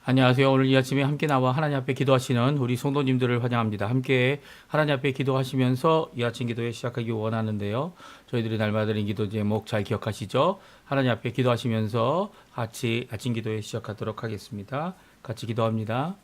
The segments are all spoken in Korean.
안녕하세요. 오늘 이 아침에 함께 나와 하나님 앞에 기도하시는 우리 성도님들을 환영합니다. 함께 하나님 앞에 기도하시면서 이 아침 기도에 시작하기 원하는데요. 저희들이 날마다 드린 기도 제목 잘 기억하시죠? 하나님 앞에 기도하시면서 같이 아침 기도에 시작하도록 하겠습니다. 같이 기도합니다.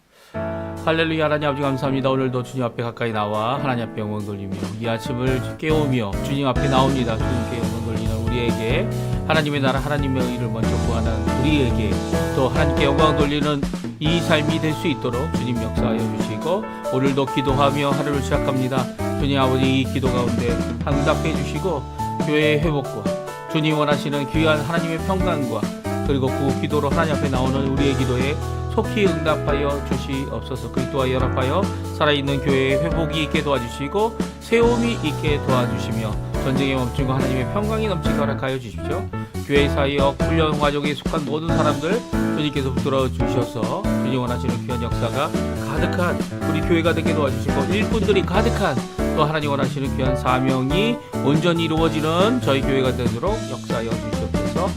할렐루야. 하나님 아버지 감사합니다. 오늘도 주님 앞에 가까이 나와 하나님 앞에 영광 돌리며 이 아침을 깨우며 주님 앞에 나옵니다. 주님께 영광 돌리는 우리에게 하나님의 나라 하나님의 의를 먼저 구하는 우리에게 또 하나님께 영광 돌리는 이 삶이 될 수 있도록 주님 역사하여 주시고 오늘도 기도하며 하루를 시작합니다. 주님 아버지 이 기도 가운데 응답해 주시고 교회의 회복과 주님 원하시는 귀한 하나님의 평강과 그리고 그 기도로 하나님 앞에 나오는 우리의 기도에 속히 응답하여 주시옵소서. 그리스도와 연합하여 살아있는 교회의 회복이 있게 도와주시고 세움이 있게 도와주시며 전쟁의 멈춤과 하나님의 평강이 넘치게 허락하여 주십시오. 교회 사역 훈련 과정에 속한 모든 사람들 주님께서 붙들어 주셔서 주님 원하시는 귀한 역사가 가득한 우리 교회가 되게 도와주시고 일꾼들이 가득한 또 하나님 원하시는 귀한 사명이 온전히 이루어지는 저희 교회가 되도록 역사하여 주시옵소서.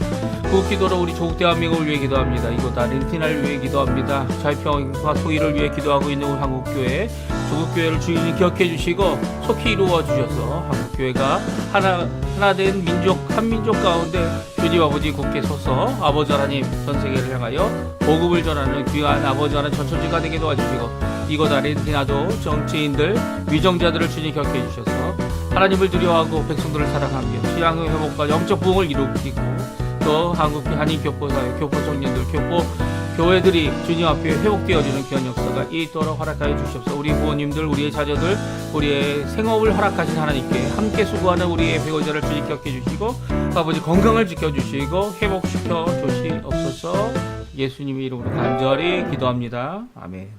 그 기도로 우리 조국 대한민국을 위해 기도합니다. 이곳 아르헨티나를 위해 기도합니다. 자유평화 소위를 위해 기도하고 있는 우리 한국교회 조국교회를 주인이 기억해 주시고 속히 이루어 주셔서 한국교회가 하나 된 민족 한민족 가운데 주님 아버지 굳게 서서 아버지 하나님 전 세계를 향하여 복음을 전하는 귀한 아버지 하나님 전천지가 되게 도와주시고 이곳 아르헨티나도 정치인들 위정자들을 주님 기억해 주셔서 하나님을 두려워하고 백성들을 사랑하며 신앙의 회복과 영적 부흥을 이루기고 또 한국 한인 교포사회, 교포 청년들, 교포 교회들이 주님 앞에 회복되어지는 귀한 역사가 있도록 허락하여 주시옵소서. 우리 부모님들, 우리의 자녀들, 우리의 생업을 허락하신 하나님께 함께 수고하는 우리의 배우자를 주님 기억해 주시고 아버지 건강을 지켜주시고 회복시켜 주시옵소서. 예수님의 이름으로 간절히 기도합니다. 아멘.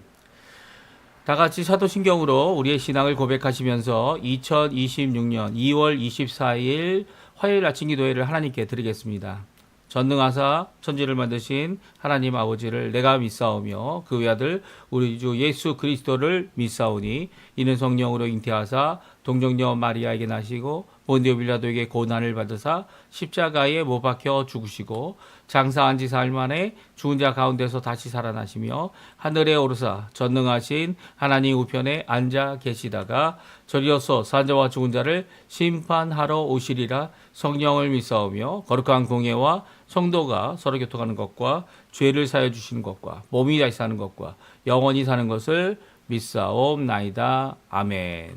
다 같이 사도신경으로 우리의 신앙을 고백하시면서 2026년 2월 24일 화요일 아침 기도회를 하나님께 드리겠습니다. 전능하사 천지를 만드신 하나님 아버지를 내가 믿사오며 그 외아들 우리 주 예수 그리스도를 믿사오니 이는 성령으로 잉태하사 동정녀 마리아에게 나시고 본디오 빌라도에게 고난을 받으사 십자가에 못 박혀 죽으시고 장사한 지 사흘 만에 죽은 자 가운데서 다시 살아나시며 하늘에 오르사 전능하신 하나님 우편에 앉아 계시다가 저리로서 산자와 죽은 자를 심판하러 오시리라. 성령을 믿사오며 거룩한 공예와 성도가 서로 교통하는 것과 죄를 사여 주시는 것과 몸이 다시 사는 것과 영원히 사는 것을 믿사옵나이다. 아멘.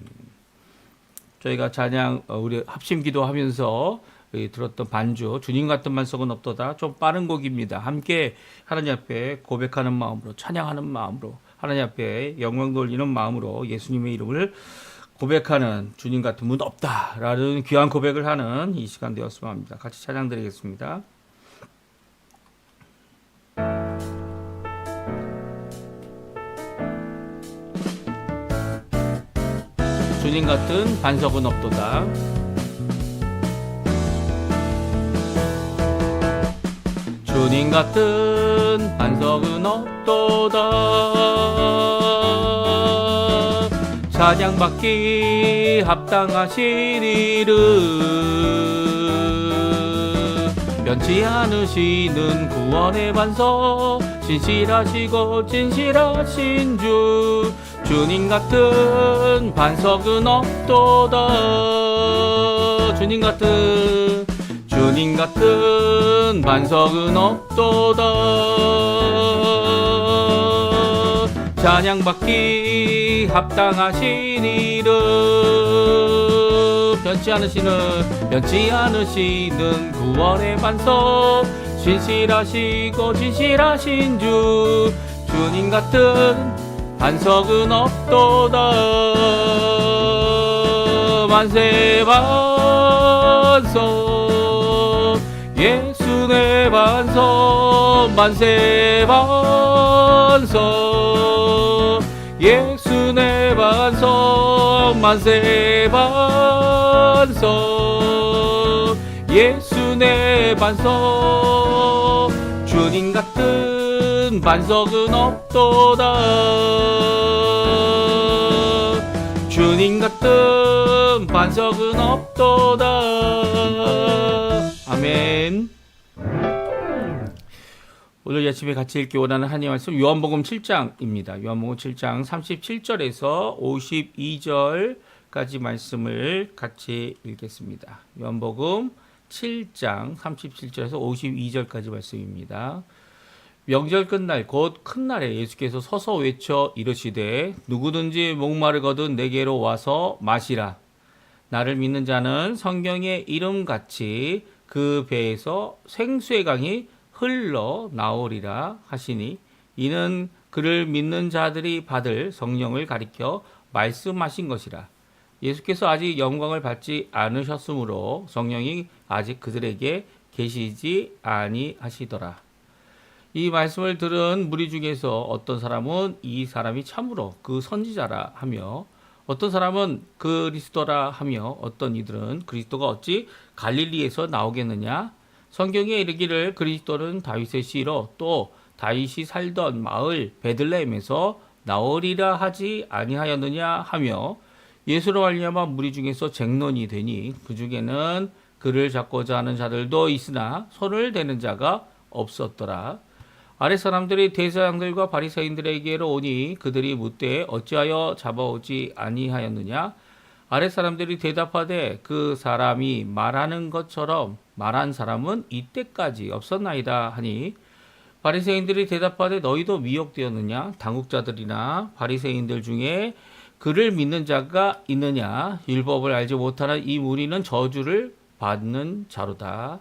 저희가 찬양 우리 합심 기도하면서 들었던 반주 주님 같은 반석은 없도다 좀 빠른 곡입니다. 함께 하나님 앞에 고백하는 마음으로 찬양하는 마음으로 하나님 앞에 영광 돌리는 마음으로 예수님의 이름을 고백하는 주님 같은 분 없다라는 귀한 고백을 하는 이 시간 되었으면 합니다. 같이 찬양 드리겠습니다. 주님 같은 반석은 없도다. 주님 같은 반석은 없도다. 찬양받기 합당하신 이름 변치 않으시는 구원의 반석 신실하시고 진실하신 주 주님 같은 반석은 없도다. 주님 같은 반석은 없도다. 찬양받기 합당하신 이름 변치 않으시는 구원의 반석 신실하시고 진실하신 주 주님 같은 반석은 없도다. 만세 반석 예수 내 반석 만세 반석 예수 내 반석 만세 반석 예수 내 반석 주님 같은 반석은 없도다. 주님 같은 반석은 없도다. 아멘. 오늘 오늘 아침에 같이 읽기 원하는 하나님의 말씀 요한복음 7장입니다. 요한복음 7장 37절에서 52절까지 말씀을 같이 읽겠습니다. 요한복음 7장 37절에서 52절까지 말씀입니다. 명절 끝날 곧 큰 날에 예수께서 서서 외쳐 이르시되 누구든지 목마르거든 내게로 와서 마시라. 나를 믿는 자는 성경의 이름같이 그 배에서 생수의 강이 흘러 나오리라 하시니 이는 그를 믿는 자들이 받을 성령을 가리켜 말씀하신 것이라. 예수께서 아직 영광을 받지 않으셨으므로 성령이 아직 그들에게 계시지 아니하시더라. 이 말씀을 들은 무리 중에서 어떤 사람은 이 사람이 참으로 그 선지자라 하며 어떤 사람은 그리스도라 하며 어떤 이들은 그리스도가 어찌 갈릴리에서 나오겠느냐? 성경에 이르기를 그리스도는 다윗의 씨로 또 다윗이 살던 마을 베들레헴에서 나오리라 하지 아니하였느냐 하며 예수로 말미암아 무리 중에서 쟁론이 되니 그 중에는 그를 잡고자 하는 자들도 있으나 손을 대는 자가 없었더라. 아랫 사람들이 대제사장들과 바리새인들에게로 오니 그들이 묻되 어찌하여 잡아오지 아니하였느냐? 아랫 사람들이 대답하되 그 사람이 말하는 것처럼 말한 사람은 이때까지 없었나이다 하니 바리새인들이 대답하되 너희도 미혹되었느냐? 당국자들이나 바리새인들 중에 그를 믿는 자가 있느냐? 율법을 알지 못하는 이 무리는 저주를 받는 자로다.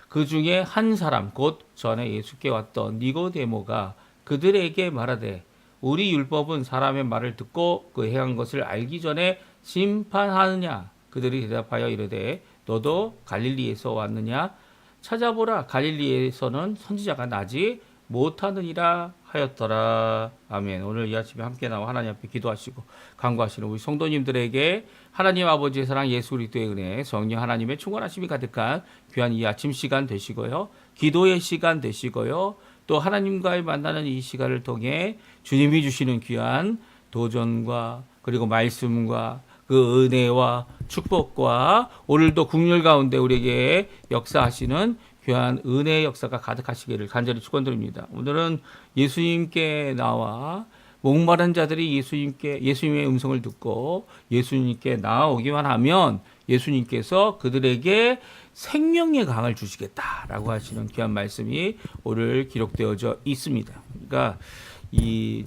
그 중에 한 사람 곧 전에 예수께 왔던 니고데모가 그들에게 말하되 우리 율법은 사람의 말을 듣고 그 행한 것을 알기 전에 심판하느냐? 그들이 대답하여 이르되 너도 갈릴리에서 왔느냐? 찾아보라 갈릴리에서는 선지자가 나지 못하느니라 하였더라. 아멘. 오늘 이 아침에 함께 나와 하나님 앞에 기도하시고 간구하시는 우리 성도님들에게 하나님 아버지의 사랑 예수 그리스도의 은혜 성령 하나님의 충만하심이 가득한 귀한 이 아침 시간 되시고요. 기도의 시간 되시고요. 또 하나님과의 만나는 이 시간을 통해 주님이 주시는 귀한 도전과 그리고 말씀과 그 은혜와 축복과 오늘도 국률 가운데 우리에게 역사하시는 귀한 은혜의 역사가 가득하시기를 간절히 축원드립니다. 오늘은 예수님께 나와 목마른 자들이 예수님의 음성을 듣고 예수님께 나아오기만 하면 예수님께서 그들에게 생명의 강을 주시겠다라고 하시는 귀한 말씀이 오늘 기록되어져 있습니다. 그러니까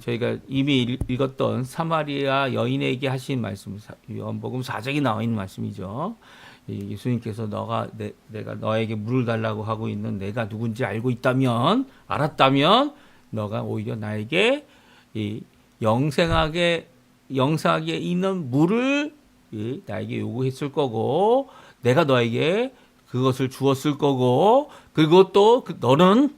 저희가 이미 읽었던 사마리아 여인에게 하신 말씀, 요한복음 4장에 나와 있는 말씀이죠. 예수님께서 내가 너에게 물을 달라고 하고 있는 내가 누군지 알았다면 너가 오히려 나에게 이 영생하게 있는 물을 나에게 요구했을 거고 내가 너에게 그것을 주었을 거고 그리고 또 너는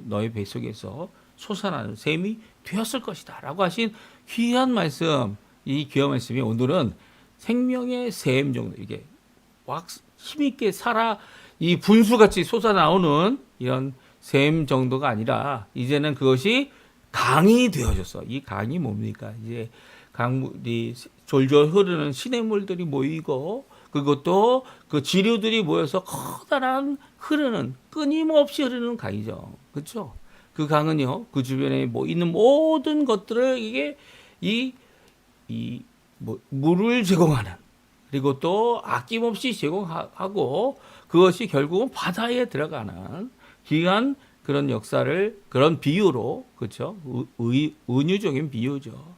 너의 뱃속에서 솟아나는 샘이 되었을 것이다 라고 하신 귀한 말씀, 이 귀한 말씀이 오늘은 생명의 샘 정도 이게 힘있게 이 분수같이 솟아나오는 이런 샘 정도가 아니라 이제는 그것이 강이 되어졌어. 이 강이 뭡니까? 이제 강물이 졸졸 흐르는 시냇물들이 모이고 그리고 또 그 지류들이 모여서 커다란 끊임없이 흐르는 강이죠. 그렇죠? 그 강은요, 그 주변에 있는 모든 것들을 물을 제공하는 그리고 또 아낌없이 제공하고 그것이 결국은 바다에 들어가는 귀한 그런 역사를 그런 비유로 그렇죠? 은유적인 비유죠.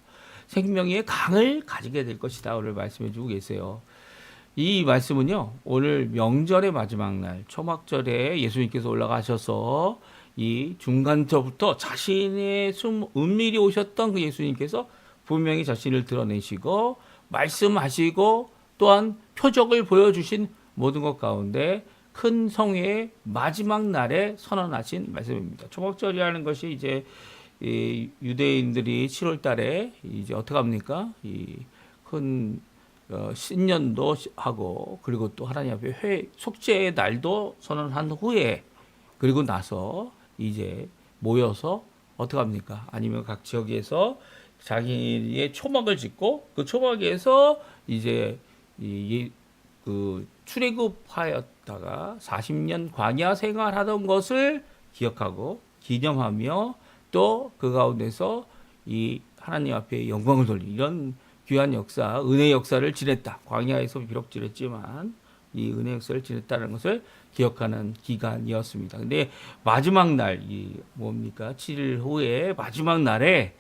생명의 강을 가지게 될 것이다. 오늘 말씀해 주고 계세요. 이 말씀은요. 오늘 명절의 마지막 날 초막절에 예수님께서 올라가셔서 이 중간서부터 자신의 은밀히 오셨던 그 예수님께서 분명히 자신을 드러내시고 말씀하시고 또한 표적을 보여주신 모든 것 가운데 큰 성회의 마지막 날에 선언하신 말씀입니다. 초막절이라는 것이 이제 이 유대인들이 7월 달에 이제 어떻게 합니까? 이 큰 신년도 하고 그리고 또 하나님 앞에 속죄의 날도 선언한 후에 그리고 나서 이제 모여서 어떻게 합니까? 아니면 각 지역에서 자기의 초막을 짓고 그 초막에서 이제 그 출애굽하였다가 40년 광야 생활하던 것을 기억하고 기념하며 또 그 가운데서 이 하나님 앞에 영광을 돌리는 이런 귀한 역사, 은혜 역사를 지냈다. 광야에서 비록 지냈지만 이 은혜 역사를 지냈다는 것을 기억하는 기간이었습니다. 근데 마지막 날, 이 뭡니까? 7일 후에 마지막 날에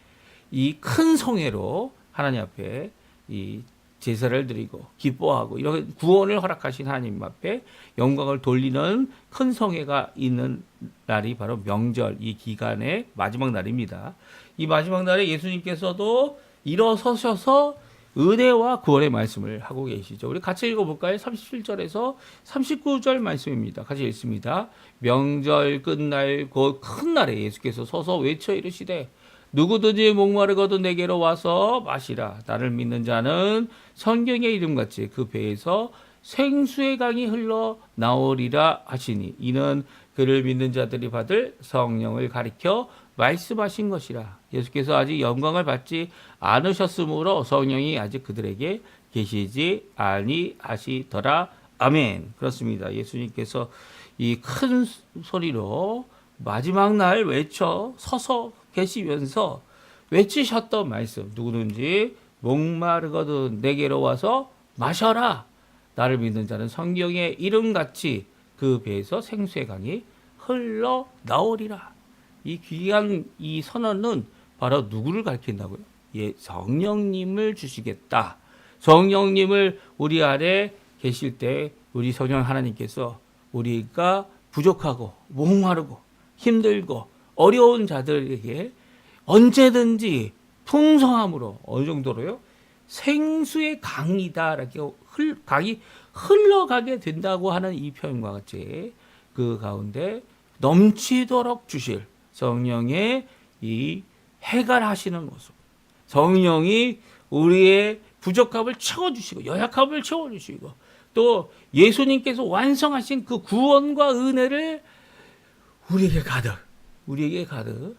이 큰 성회로 하나님 앞에 이 제사를 드리고 기뻐하고 이런 구원을 허락하신 하나님 앞에 영광을 돌리는 큰 성회가 있는 날이 바로 명절, 이 기간의 마지막 날입니다. 이 마지막 날에 예수님께서도 일어서셔서 은혜와 구원의 말씀을 하고 계시죠. 우리 같이 읽어볼까요? 37절에서 39절 말씀입니다. 같이 읽습니다. 명절 끝날 곧 큰 날에 예수께서 서서 외쳐 이르시되 누구든지 목마르거든 내게로 와서 마시라. 나를 믿는 자는 성경의 이름같이 그 배에서 생수의 강이 흘러 나오리라 하시니 이는 그를 믿는 자들이 받을 성령을 가리켜 말씀하신 것이라. 예수께서 아직 영광을 받지 않으셨으므로 성령이 아직 그들에게 계시지 아니하시더라. 아멘. 그렇습니다. 예수님께서 이 큰 소리로 마지막 날 외쳐 서서 계시면서 외치셨던 말씀, 누구든지 목마르거든 내게로 와서 마셔라. 나를 믿는 자는 성경의 이름같이 그 배에서 생수의 강이 흘러 나오리라. 이 귀한 이 선언은 바로 누구를 가리킨다고요? 예, 성령님을 주시겠다. 성령님을 우리 안에 계실 때 우리 성령 하나님께서 우리가 부족하고 목마르고 힘들고 어려운 자들에게 언제든지 풍성함으로 어느 정도로요? 생수의 강이다라고 강이 흘러가게 된다고 하는 이 표현과 같이 그 가운데 넘치도록 주실 성령의 이 해갈하시는 모습. 성령이 우리의 부족함을 채워주시고 연약함을 채워주시고 또 예수님께서 완성하신 그 구원과 은혜를 우리에게 가득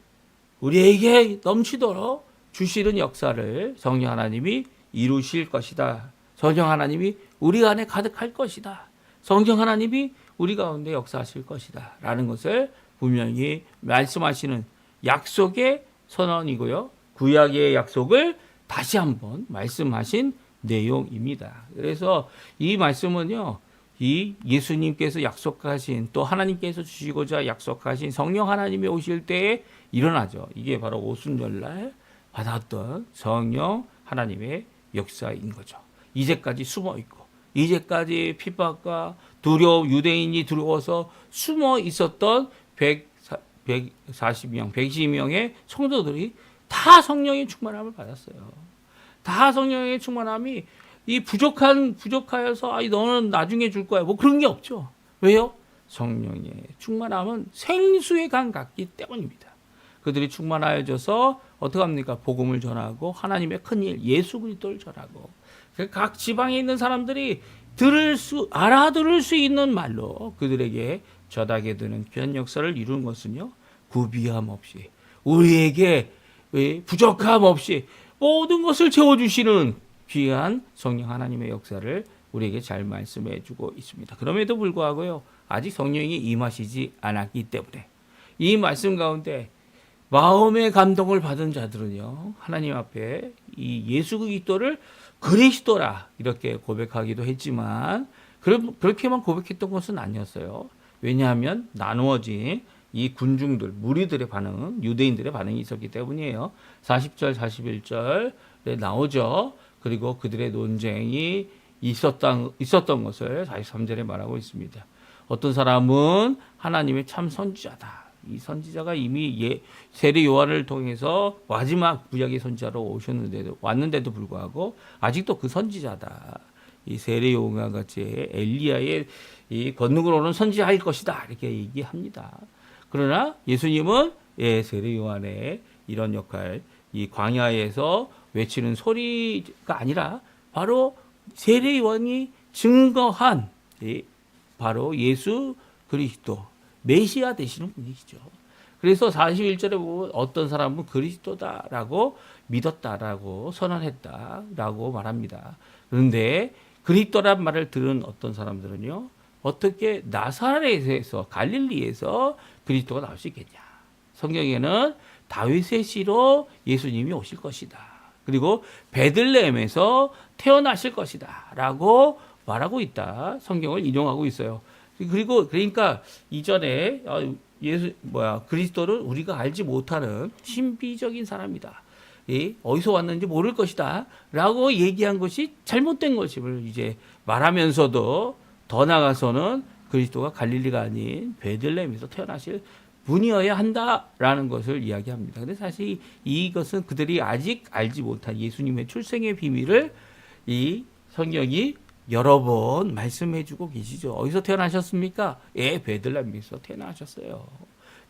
우리에게 넘치도록 주시는 역사를 성령 하나님이 이루실 것이다. 성령 하나님이 우리 안에 가득할 것이다. 성령 하나님이 우리 가운데 역사하실 것이다. 라는 것을 분명히 말씀하시는 약속의 선언이고요. 구약의 약속을 다시 한번 말씀하신 내용입니다. 그래서 이 말씀은요. 이 예수님께서 약속하신 또 하나님께서 주시고자 약속하신 성령 하나님이 오실 때에 일어나죠. 이게 바로 오순절날 받았던 성령 하나님의 역사인 거죠. 이제까지 숨어 있고 이제까지 핍박과 두려움 유대인이 두려워서 숨어 있었던 140명, 120명의 성도들이 다 성령의 충만함을 받았어요. 다 성령의 충만함이 이 부족하여서 너는 나중에 줄 거야. 뭐 그런 게 없죠. 왜요? 성령의 충만함은 생수의 강 같기 때문입니다. 그들이 충만하여져서 어떻게 합니까? 복음을 전하고 하나님의 큰일 예수 그리스도를 전하고 각 지방에 있는 사람들이 알아들을 수 있는 말로 그들에게 전하게 되는 귀한 역사를 이루는 것은요. 구비함 없이 우리에게 부족함 없이 모든 것을 채워주시는 귀한 성령 하나님의 역사를 우리에게 잘 말씀해 주고 있습니다. 그럼에도 불구하고요. 아직 성령이 임하시지 않았기 때문에 이 말씀 가운데 마음의 감동을 받은 자들은요. 하나님 앞에 이 예수 그리스도를 그리스도라 이렇게 고백하기도 했지만 그렇게만 고백했던 것은 아니었어요. 왜냐하면 나누어진 이 군중들, 무리들의 반응, 유대인들의 반응이 있었기 때문이에요. 40절, 41절에 나오죠. 그리고 그들의 논쟁이 있었던 것을 43절에 말하고 있습니다. 어떤 사람은 하나님의 참 선지자다. 이 선지자가 이미 세례 요한을 통해서 마지막 구약의 선지자로 왔는데도 불구하고 아직도 그 선지자다. 이 세례 요한과 같이 엘리야의 이 권능으로는 선지자일 것이다. 이렇게 얘기합니다. 그러나 예수님은 세례 요한의 이런 역할, 이 광야에서 외치는 소리가 아니라 바로 세례 요한이 증거한 바로 예수 그리스도 메시아 되시는 분이시죠. 그래서 41절에 보면 어떤 사람은 그리스도다라고 믿었다라고 선언했다라고 말합니다. 그런데 그리스도란 말을 들은 어떤 사람들은요. 어떻게 나사렛에서 갈릴리에서 그리스도가 나올 수 있겠냐. 성경에는 다윗의 씨로 예수님이 오실 것이다. 그리고 베들레헴에서 태어나실 것이다. 라고 말하고 있다. 성경을 인용하고 있어요. 그리고 그러니까 이전에 그리스도는 우리가 알지 못하는 신비적인 사람이다. 어디서 왔는지 모를 것이다. 라고 얘기한 것이 잘못된 것임을 이제 말하면서도 더 나아가서는 그리스도가 갈릴리가 아닌 베들레헴에서 태어나실 분이어야 한다라는 것을 이야기합니다. 근데 사실 이것은 그들이 아직 알지 못한 예수님의 출생의 비밀을 이 성경이 여러 번 말씀해주고 계시죠. 어디서 태어나셨습니까? 베들레헴에서 태어나셨어요.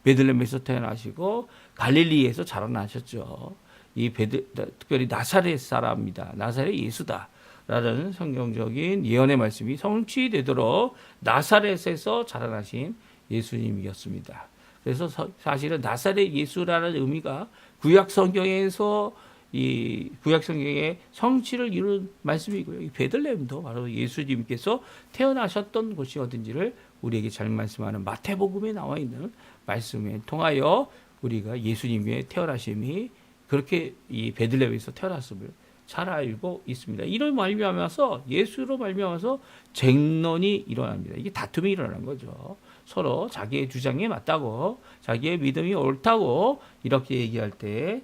베들레헴에서 태어나시고 갈릴리에서 자라나셨죠. 특별히 나사렛 사람입니다. 나사렛 예수다. 라는 성경적인 예언의 말씀이 성취되도록 나사렛에서 자라나신 예수님이었습니다. 그래서 사실은 나사렛 예수라는 의미가 구약 성경에서 이 구약 성경의 성취를 이룬 말씀이고요. 이 베들레헴도 바로 예수님께서 태어나셨던 곳이 어딘지를 우리에게 잘 말씀하는 마태복음에 나와 있는 말씀에 통하여 우리가 예수님의 태어나심이 그렇게 이 베들레헴에서 태어났음을 잘 알고 있습니다. 이로 말미암아서 예수로 말미암아서 쟁론이 일어납니다. 이게 다툼이 일어나는 거죠. 서로 자기의 주장에 맞다고 자기의 믿음이 옳다고 이렇게 얘기할 때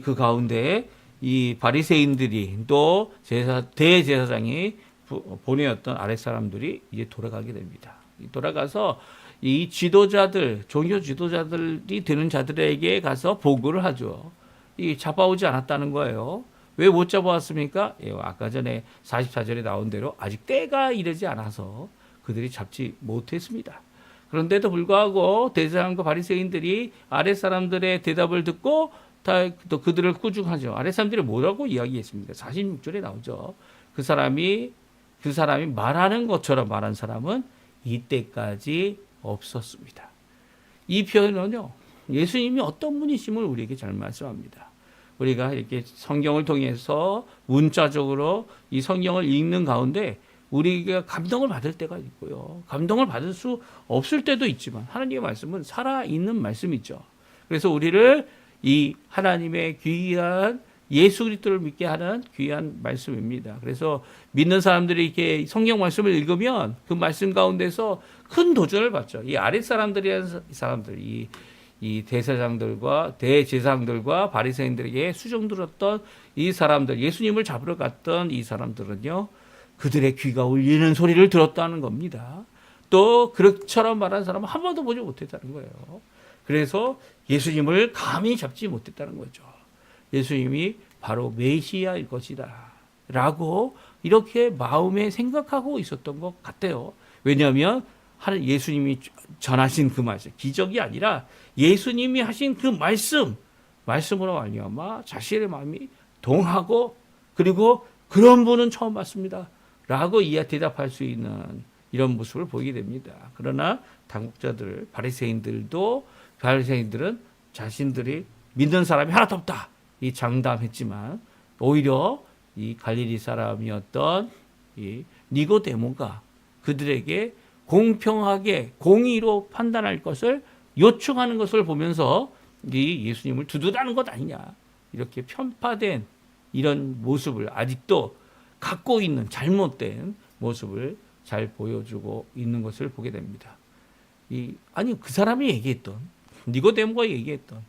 그 가운데 이 바리새인들이 또 대제사장이 보내었던 아랫 사람들이 이제 돌아가게 됩니다. 돌아가서 이 지도자들, 종교 지도자들이 되는 자들에게 가서 보고를 하죠. 이 잡아오지 않았다는 거예요. 왜 못 잡아왔습니까? 아까 전에 44절에 나온 대로 아직 때가 이르지 않아서 그들이 잡지 못했습니다. 그런데도 불구하고 대제사장과 바리새인들이 아랫 사람들의 대답을 듣고 또 그들을 꾸중하죠. 아랫 사람들이 뭐라고 이야기했습니까? 46절에 나오죠. 그 사람이 말하는 것처럼 말한 사람은 이때까지 없었습니다. 이 표현은요, 예수님이 어떤 분이심을 우리에게 잘 말씀합니다. 우리가 이렇게 성경을 통해서 문자적으로 이 성경을 읽는 가운데 우리가 감동을 받을 때가 있고요. 감동을 받을 수 없을 때도 있지만 하나님의 말씀은 살아있는 말씀이죠. 그래서 우리를 이 하나님의 귀한 예수 그리스도를 믿게 하는 귀한 말씀입니다. 그래서 믿는 사람들이 이렇게 성경 말씀을 읽으면 그 말씀 가운데서 큰 도전을 받죠. 이 아랫 사람들, 이 대제사장들과 대제사장들과 바리새인들에게 수종 들었던 이 사람들, 예수님을 잡으러 갔던 이 사람들은요, 그들의 귀가 울리는 소리를 들었다는 겁니다. 또 그처럼 말한 사람은 한 번도 보지 못했다는 거예요. 그래서 예수님을 감히 잡지 못했다는 거죠. 예수님이 바로 메시아일 것이다 라고 이렇게 마음에 생각하고 있었던 것 같아요. 왜냐하면 예수님이 전하신 그 말씀, 기적이 아니라 예수님이 하신 그 말씀으로 말미암아 자신의 마음이 동하고 그리고 그런 분은 처음 봤습니다 라고 대답할 수 있는 이런 모습을 보이게 됩니다. 그러나 당국자들, 바리새인들은 자신들이 믿는 사람이 하나도 없다 이 장담했지만 오히려 이 갈릴리 사람이었던 이 니고데모가 그들에게 공평하게 공의로 판단할 것을 요청하는 것을 보면서 이 예수님을 두둔하는 것 아니냐 이렇게 편파된 이런 모습을 아직도 갖고 있는 잘못된 모습을 잘 보여주고 있는 것을 보게 됩니다. 그 사람이 얘기했던 니고데모가 얘기했던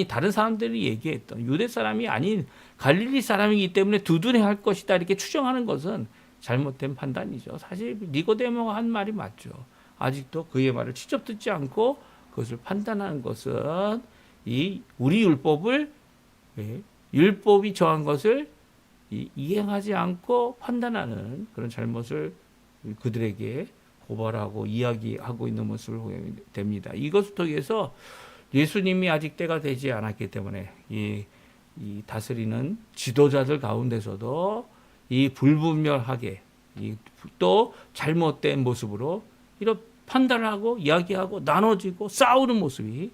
다른 사람들이 얘기했던 유대 사람이 아닌 갈릴리 사람이기 때문에 두둔해야 할 것이다 이렇게 추정하는 것은 잘못된 판단이죠. 사실 니고데모가 한 말이 맞죠. 아직도 그의 말을 직접 듣지 않고 그것을 판단하는 것은 우리 율법이 정한 것을 이행하지 않고 판단하는 그런 잘못을 그들에게 고발하고 이야기하고 있는 모습을 보게 됩니다. 이것을 통해서 예수님이 아직 때가 되지 않았기 때문에 이 다스리는 지도자들 가운데서도 이 불분별하게 또 잘못된 모습으로 이런 판단하고 이야기하고 나눠지고 싸우는 모습이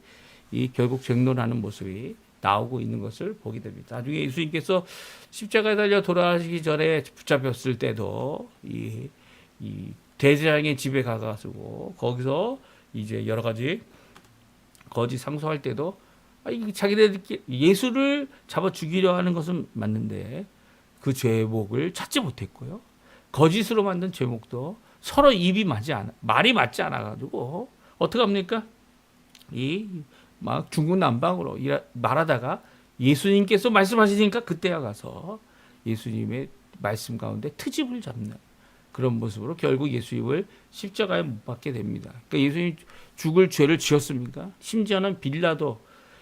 결국 쟁론하는 모습이 나오고 있는 것을 보게 됩니다. 나중에 예수님께서 십자가에 달려 돌아가시기 전에 붙잡혔을 때도 이 대제사장의 집에 가가지고 거기서 이제 여러 가지 거짓 상소할 때도 자기네들끼리 예수를 잡아 죽이려 하는 것은 맞는데 그 죄목을 찾지 못했고요. 거짓으로 만든 죄목도 서로 말이 맞지 않아가지고 어떻게 합니까? 막 중구난방으로 말하다가 예수님께서 말씀하시니까 그때야 가서 예수님의 말씀 가운데 트집을 잡는 그런 모습으로 결국 예수님을 십자가에 못 박게 됩니다. 그러니까 예수님 죽을 죄를 지었습니까? 심지어는 빌라도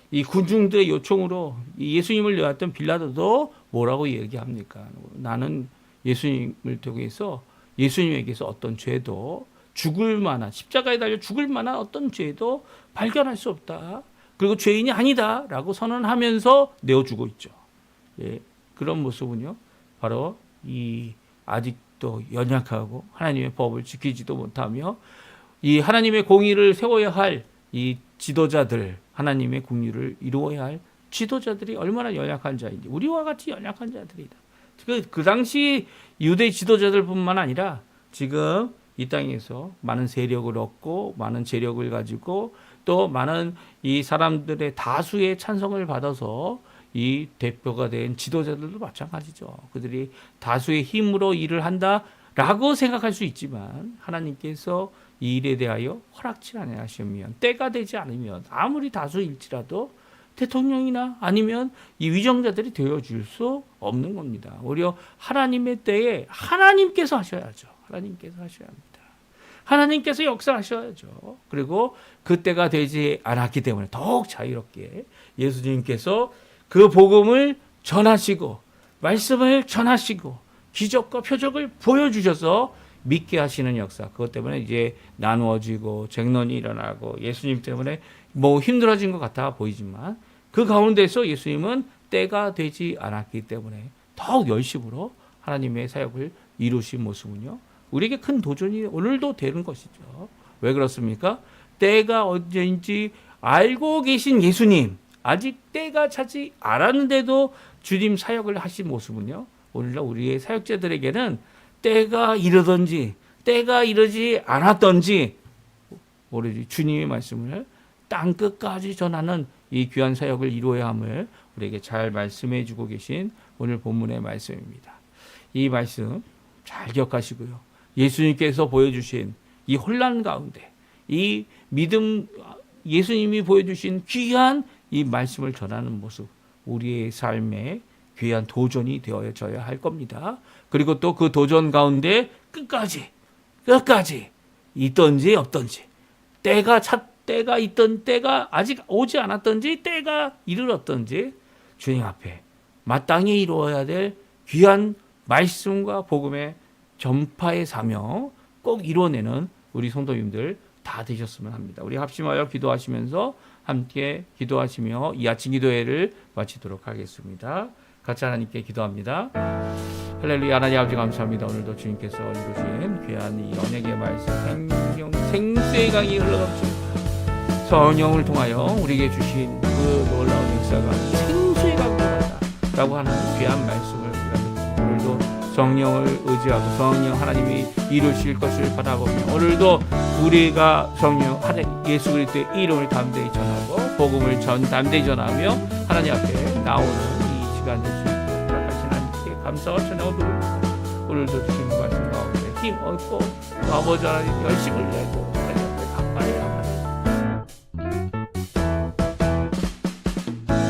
이 군중들의 요청으로 예수님을 내왔던 빌라도도 뭐라고 얘기합니까? 나는 예수님을 통해서 예수님에게서 어떤 죄도 죽을 만한 십자가에 달려 죽을 만한 어떤 죄도 발견할 수 없다. 그리고 죄인이 아니다라고 선언하면서 내어주고 있죠. 예, 그런 모습은요, 바로 이 아직도 연약하고 하나님의 법을 지키지도 못하며 이 하나님의 공의를 세워야 할 이 지도자들, 하나님의 공의를 이루어야 할 지도자들이 얼마나 연약한 자인지, 우리와 같이 연약한 자들이다. 그 당시 유대 지도자들뿐만 아니라 지금 이 땅에서 많은 세력을 얻고 많은 재력을 가지고 또 많은 이 사람들의 다수의 찬성을 받아서 이 대표가 된 지도자들도 마찬가지죠. 그들이 다수의 힘으로 일을 한다라고 생각할 수 있지만 하나님께서 이 일에 대하여 허락치 아니하시면 때가 되지 않으면 아무리 다수일지라도 대통령이나 아니면 이 위정자들이 되어줄 수 없는 겁니다. 오히려 하나님의 때에 하나님께서 하셔야죠. 하나님께서 하셔야 합니다. 하나님께서 역사하셔야죠. 그리고 그때가 되지 않았기 때문에 더욱 자유롭게 예수님께서 그 복음을 전하시고 말씀을 전하시고 기적과 표적을 보여주셔서 믿게 하시는 역사. 그것 때문에 이제 나누어지고 쟁론이 일어나고 예수님 때문에 뭐 힘들어진 것 같아 보이지만 그 가운데서 예수님은 때가 되지 않았기 때문에 더욱 열심으로 하나님의 사역을 이루신 모습은요, 우리에게 큰 도전이 오늘도 되는 것이죠. 왜 그렇습니까? 때가 언제인지 알고 계신 예수님, 아직 때가 차지 않았는데도 주님 사역을 하신 모습은요, 오늘날 우리의 사역자들에게는 때가 이르든지 때가 이르지 않았든지 오로지 주님의 말씀을 땅 끝까지 전하는 이 귀한 사역을 이루어야 함을 우리에게 잘 말씀해 주고 계신 오늘 본문의 말씀입니다. 이 말씀 잘 기억하시고요. 예수님께서 보여주신 이 혼란 가운데 이 믿음, 예수님이 보여주신 귀한 이 말씀을 전하는 모습, 우리의 삶에 귀한 도전이 되어져야 할 겁니다. 그리고 또 그 도전 가운데 끝까지 있든지 없든지 때가 있던 때가 아직 오지 않았든지 때가 이르렀든지 주님 앞에 마땅히 이루어야 될 귀한 말씀과 복음의 전파의 사명 꼭 이루어내는 우리 성도님들 다 되셨으면 합니다. 우리 합심하여 기도하시면서 함께 기도하시며 이 아침 기도회를 마치도록 하겠습니다. 같이 하나님께 기도합니다. 할렐루야. 하나님 아버지 감사합니다. 오늘도 주님께서 이루신 귀한 이 언약의 말씀 생수의 강이 흘러갑니다. 성령을 통하여 우리에게 주신 그 놀라운 역사가 생수의 강이다 라고 하는 귀한 말씀을 우리가 오늘도 성령을 의지하고 성령 하나님이 이루실 것을 바라보며 오늘도 우리가 성령 예수 그리스도의 이름을 담대히 전하고 복음을 담대히 전하며 하나님 앞에 나오는 이 시간 될 수 있도록 하신 하나님께 감사와 찬양을 드립니다. 오늘도 주신 말씀 가운데 힘 얻고 아버지 하나님 열심을 내고